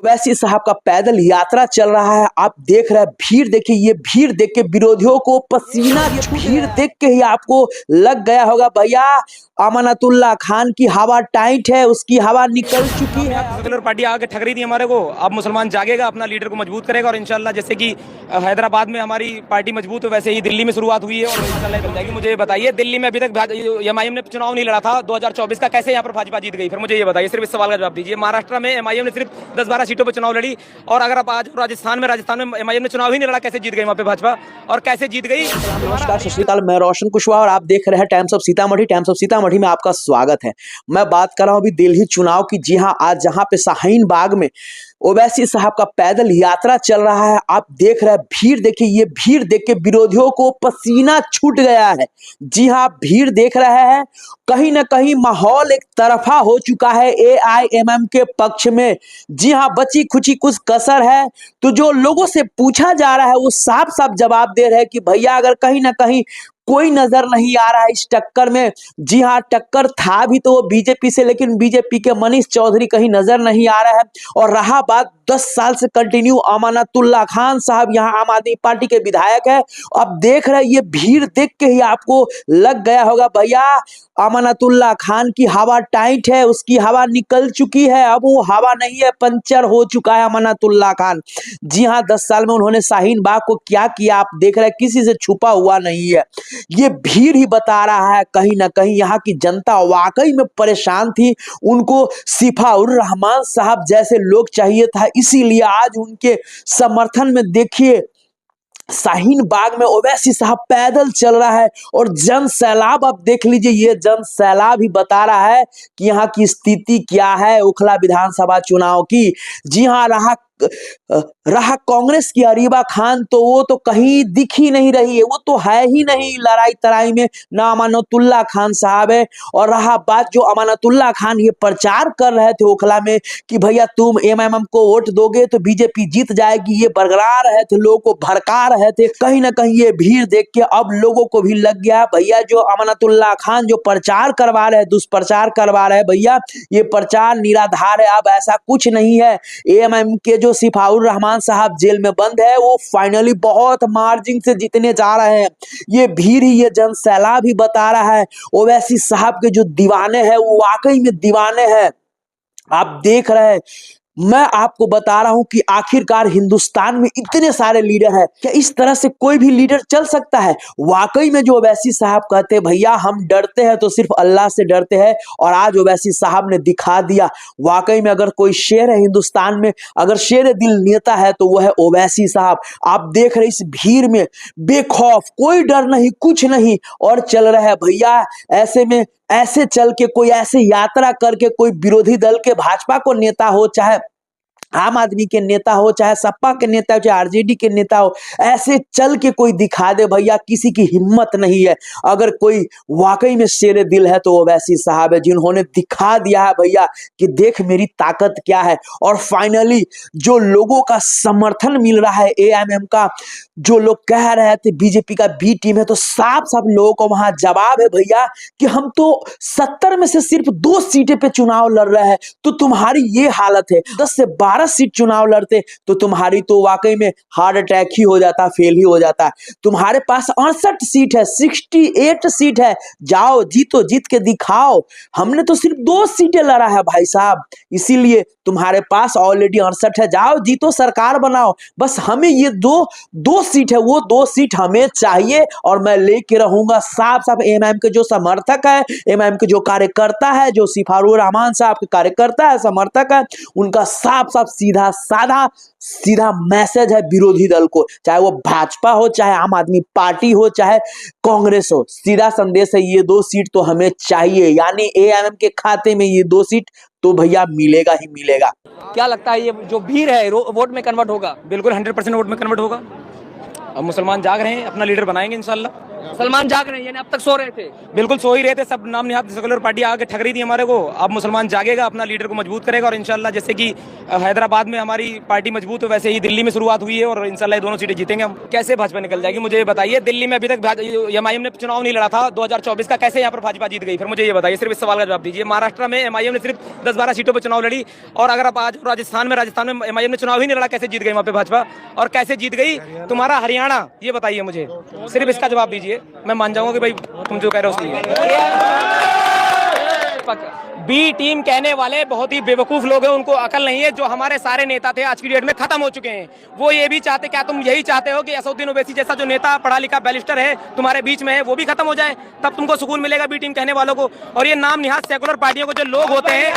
वैसी साहब का पैदल यात्रा चल रहा है। आप देख रहे हैं भीड़, देखिए ये भीड़ देख के विरोधियों को पसीना, भीड़ देख के ही आपको लग गया होगा भैया अमानतुल्लाह खान की हवा टाइट है, उसकी हवा निकल चुकी है। सेकुलर पार्टी आके ठग रही थी हमारे को, अब मुसलमान जागेगा, अपना लीडर को मजबूत करेगा और इंशाल्लाह जैसे कि हैदराबाद में हमारी पार्टी मजबूत है वैसे ही दिल्ली में शुरुआत हुई है और इंशाल्लाह बन जाएगी। मुझे बताइए दिल्ली में अभी तक एमआईएम ने चुनाव नहीं लड़ा था 2024 का, कैसे यहाँ पर भाजपा जीत गई? फिर मुझे ये बताइए, सिर्फ इस सवाल का जवाब दीजिए। महाराष्ट्र में एमआईएम ने सिर्फ 10-12 सीटों पर चुनाव लड़ी और अगर आप आज राजस्थान में एमआईएम ने चुनाव ही नहीं लड़ा, कैसे जीत गई वहाँ पे भाजपा और कैसे जीत गई? नमस्कार, सत श्री अकाल, मैं रोशन कुशवाहा और आप देख रहे हैं times of Sitamarhi. Times of Sitamarhi में आपका स्वागत है। मैं बात कर रहा हूं अभी दिल्ली चुनाव की। जी हां, आज जहां पे शाहीन बाग में ओवैसी साहब का पैदल यात्रा चल रहा है। आप देख रहे हैं भीड़, देखिए ये भीड़ देख के विरोधियों को पसीना छूट गया है। जी हां, भीड़ देख रहे हैं, कहीं ना कहीं माहौल एक तरफा हो चुका है एआईएमएम के पक्ष में। जी हां, बची खुची कुछ कसर है तो जो लोगों से पूछा जा रहा है वो साफ साफ जवाब दे रहे हैं कि भैया अगर कहीं ना कहीं कोई नजर नहीं आ रहा है इस टक्कर में। जी हाँ, टक्कर था भी तो वो बीजेपी से, लेकिन बीजेपी के मनीष चौधरी कहीं नजर नहीं आ रहा है। और रहा बात 10 साल से कंटिन्यू अमानतुल्लाह खान साहब यहाँ आम आदमी पार्टी के विधायक है। अब देख रहे हैं ये भीड़ देख के ही आपको लग गया होगा भैया अमानतुल्लाह खान की हवा टाइट है, उसकी हवा निकल चुकी है, अब वो हवा नहीं है, पंचर हो चुका है अमानतुल्लाह खान। जी हाँ, 10 साल में उन्होंने शाहीन बाग को क्या किया आप देख रहे हैं, किसी से छुपा हुआ नहीं है। ये भीड़ ही बता रहा है कहीं ना कहीं यहाँ की जनता वाकई में परेशान थी। उनको सिफाउर रहमान साहब जैसे लोग चाहिए था, इसीलिए आज उनके समर्थन में देखिए शाहीन बाग में ओवैसी साहब पैदल चल रहा है और जन सैलाब आप देख लीजिए। ये जन सैलाब ही बता रहा है कि यहाँ की स्थिति क्या है ओखला विधानसभा चुनाव की। जी हाँ, रहा कांग्रेस की अरीबा खान तो वो तो कहीं दिख ही नहीं रही है, वो तो है ही नहीं लड़ाई तराई में, ना अमानतुल्लाह खान साहब है। और रहा बात जो अमानतुल्लाह खान ये प्रचार कर रहे थे ओखला में कि भैया तुम एमआईएम को वोट दोगे तो बीजेपी जीत जाएगी, ये बरगला रहे थे, लोगों को भड़का रहे थे। कहीं ना कहीं ये भीड़ देख के अब लोगों को भी लग गया भैया जो अमानतुल्लाह खान जो प्रचार करवा रहे हैं, दुष्प्रचार करवा रहे हैं, भैया ये प्रचार निराधार है, अब ऐसा कुछ नहीं है। एमआईएम के जो सिफाउर रहमान साहब जेल में बंद है वो फाइनली बहुत मार्जिन से जीतने जा रहे हैं। ये भीड़ ही, ये जन सैलाब ही बता रहा है ओवैसी साहब के जो दीवाने हैं वो वाकई में दीवाने हैं। आप देख रहे हैं, मैं आपको बता रहा हूं कि आखिरकार हिंदुस्तान में इतने सारे लीडर हैं, क्या इस तरह से कोई भी लीडर चल सकता है? वाकई में जो ओवैसी साहब कहते हैं भैया हम डरते हैं तो सिर्फ अल्लाह से डरते हैं, और आज ओवैसी साहब ने दिखा दिया। वाकई में अगर कोई शेर है हिंदुस्तान में, अगर शेर दिल नेता है तो वो है ओवैसी साहब। आप देख रहे इस भीड़ में बेखौफ, कोई डर नहीं, कुछ नहीं, और चल रहा है भैया। ऐसे में ऐसे चल के कोई ऐसे यात्रा करके कोई विरोधी दल के भाजपा को नेता हो, चाहे आम आदमी के नेता हो, चाहे सपा के नेता हो, चाहे आरजेडी के नेता हो, ऐसे चल के कोई दिखा दे भैया, किसी की हिम्मत नहीं है। अगर कोई वाकई में शेर दिल है तो वो ओवैसी साहब है जिन्होंने दिखा दिया है भैया कि देख मेरी ताकत क्या है। और फाइनली जो लोगों का समर्थन मिल रहा है एआईएमएम का, जो लोग कह रहे थे बीजेपी का बी टीम है, तो साफ साफ लोगों को वहां जवाब है भैया कि हम तो 70 में से सिर्फ 2 सीटें पे चुनाव लड़ रहे हैं, तो तुम्हारी ये हालत है। 10 से 12 सीट चुनाव लड़ते तो तुम्हारी तो वाकई में हार्ट अटैक ही हो जाता, फेल ही हो जाता। तुम्हारे पास 68 सीट है, 68 सीट है, जाओ जीतो, जीत के दिखाओ। हमने तो सिर्फ 2 सीटें लड़ा है भाई साहब, इसीलिए तुम्हारे पास ऑलरेडी 68 है, जाओ जीतो, सरकार बनाओ। बस हमें ये दो सीट है, वो 2 सीट हमें चाहिए और मैं लेके रहूंगा। साफ साफ एमआईएम के जो समर्थक है, एमआईएम के जो कार्यकर्ता है, जो सिफाउर रहमान साहब के कार्यकर्ता है, समर्थक है, उनका साफ साफ सीधा साधा सीधा मैसेज है विरोधी दल को, चाहे वो भाजपा हो, चाहे आम आदमी पार्टी हो, चाहे कांग्रेस हो। सीधा संदेश है ये 2 सीट तो हमें चाहिए, यानी एआईएमएम के खाते में ये 2 सीट तो भैया मिलेगा ही मिलेगा। क्या लगता है ये जो भीड़ है वोट में कन्वर्ट होगा? बिल्कुल 100% वोट में कन्वर्ट होगा। अब मुसलमान जाग रहे हैं, अपना लीडर बनाएंगे इंशाल्लाह। सलमान जाग रहे हैं, यानी अब तक सो रहे थे। बिल्कुल सो ही रहे थे, सब नाम निहाद सेकुलर पार्टी आके ठग रही थी हमारे को। अब मुसलमान जागेगा, अपना लीडर को मजबूत करेगा और इंशाल्लाह जैसे कि हैदराबाद में हमारी पार्टी मजबूत है वैसे ही दिल्ली में शुरुआत हुई है और इंशाल्लाह ये दोनों सीटें जीतेंगे हम। कैसे भाजपा निकल जाएगी मुझे ये बताइए। दिल्ली में अभी तक एमआईएम ने चुनाव नहीं लड़ा था 2024 का, कैसे यहाँ पर भाजपा जीत गई? फिर मुझे ये बताइए, सिर्फ इस सवाल का जवाब दीजिए। महाराष्ट्र में एमआईएम ने सिर्फ 10-12 सीटों पर चुनाव लड़ी और अगर आप आज राजस्थान में एमआईएम ने चुनाव ही नहीं लड़ा, कैसे जीत गई वहाँ पे भाजपा? और कैसे जीत गई तुम्हारा हरियाणा, ये बताइए मुझे, सिर्फ इसका जवाब दीजिए। मैं मान जाऊंगा कि भाई तुम जो कह रहे हो सही है। बी टीम कहने वाले बहुत ही बेवकूफ लोग हैं, उनको अकल नहीं है। जो हमारे सारे नेता थे आज की डेट में खत्म हो चुके हैं। वो ये भी चाहते, क्या तुम यही चाहते हो कि असदुद्दीन ओवैसी जैसा जो नेता पढ़ा लिखा बैरिस्टर है तुम्हारे बीच में है वो भी खत्म हो जाए, तब तुमको सुकून मिलेगा बी टीम कहने वालों को? और ये नाम निहाद सेकुलर पार्टियों को जो लोग होते हैं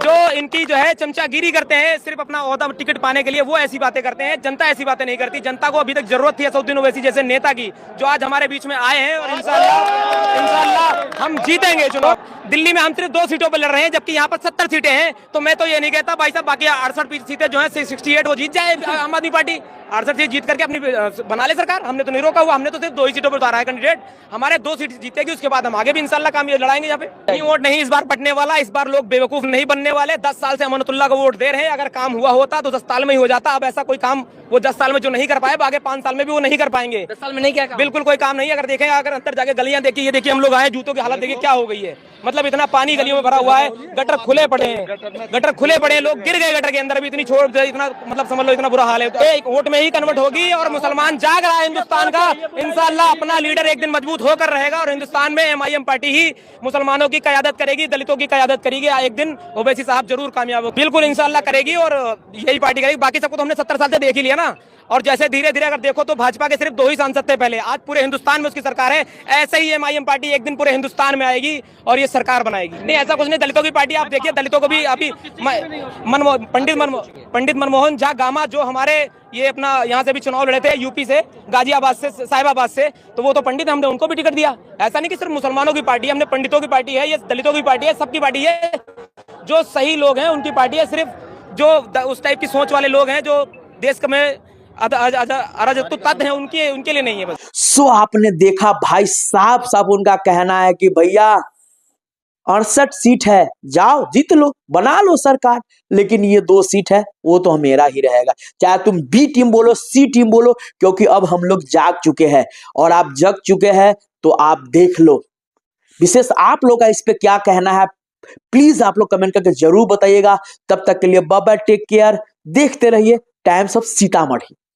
जो इनकी जो है चमचागिरी करते हैं सिर्फ अपना ओहदा टिकट पाने के लिए, वो ऐसी बातें करते हैं। जनता ऐसी बातें नहीं करती। जनता को अभी तक जरूरत थी असदुद्दीन ओवैसी जैसे नेता की, जो आज हमारे बीच में आए हैं और इंशाल्लाह हम जीतेंगे चुनाव। दिल्ली में हम सिर्फ 2 सीटों पर लड़ रहे हैं जबकि यहाँ पर 70 सीटें हैं। तो मैं तो ये नहीं कहता भाई साहब बाकी 68 सीटें जो है 68 वो जीत जाए आम आदमी पार्टी। 68 सीट जीत करके अपनी बना ले सरकार। हमने तो नहीं रोका हुआ, हमने तो सिर्फ 2 ही सीटों पर उतारा है कैंडिडेट। हमारे 2 सीट जीतेगी, उसके बाद हम आगे भी इंशाल्लाह कामयाब लड़ाएंगे। यहाँ पे वोट नहीं इस बार पटने वाला, इस बार लोग बेवकूफ नहीं बनने वाले। 10 साल से अमानतुल्लाह को वोट दे रहे हैं। अगर काम हुआ होता तो 10 साल में ही हो जाता। अब ऐसा कोई काम वो 10 साल में जो नहीं कर पाए आगे 5 साल में भी वो नहीं कर पाएंगे। 10 साल में नहीं, क्या बिल्कुल कोई काम नहीं। अगर देखें, अगर अंदर जाके गलियां देखिए, ये देखिए हम लोग आए, जूतों की हालत देखिए क्या हो गई है। मतलब इतना पानी गलियों में भरा हुआ है, गटर खुले पड़े हैं, लोग गिर गए गटर के अंदर। अभी इतनी छोड़ इतना मतलब समझ लो इतना बुरा हाल है। तो एक वोट में ही कन्वर्ट होगी और मुसलमान जाग रहा है हिंदुस्तान का। इंशाल्लाह अपना लीडर एक दिन मजबूत होकर रहेगा और हिंदुस्तान में एमआईएम पार्टी ही मुसलमानों की क़यादत करेगी, दलितों की क़यादत करेगी। एक दिन ओवैसी साहब जरूर कामयाब हो, बिल्कुल इंशाल्लाह करेगी और यही पार्टी करेगी। बाकी सबको तो हमने 70 साल से देख ही लिया ना। और जैसे धीरे धीरे अगर देखो तो भाजपा के सिर्फ 2 ही सांसद थे पहले, आज पूरे हिंदुस्तान में उसकी सरकार है। ऐसे ही एमआईएम पार्टी एक दिन पूरे हिंदुस्तान में आएगी और ये सरकार बनाएगी। नहीं ऐसा कुछ नहीं, दलितों की पार्टी आप देखिए, दलितों को भी अभी पंडित मनमोहन झा गामा जो हमारे ये अपना यहाँ से भी चुनाव लड़े थे, यूपी से, गाजियाबाद से, साहिबाबाद से, तो वो तो पंडित, हमने उनको भी टिकट दिया। ऐसा नहीं कि सिर्फ मुसलमानों की पार्टी है, हमने पंडितों की पार्टी है, ये दलितों की पार्टी है, सबकी पार्टी है। जो सही लोग हैं उनकी पार्टी है। सिर्फ जो उस टाइप की सोच वाले लोग हैं जो देश में अराजकता तत्व हैं उनके लिए नहीं है बस। सो आपने देखा भाई साहब उनका कहना है कि भैया 68 सीट है, जाओ जीत लो, बना लो सरकार, लेकिन ये 2 सीट है वो तो मेरा ही रहेगा। चाहे तुम बी टीम बोलो, सी टीम बोलो, क्योंकि अब हम लोग जाग चुके हैं और आप जग चुके हैं तो आप देख लो। विशेष आप लोग का इस पे क्या कहना है प्लीज आप लोग कमेंट करके जरूर बताइएगा। तब तक के लिए बाय बाय, टेक केयर, देखते रहिए टाइम्स ऑफ सीतामढ़ी।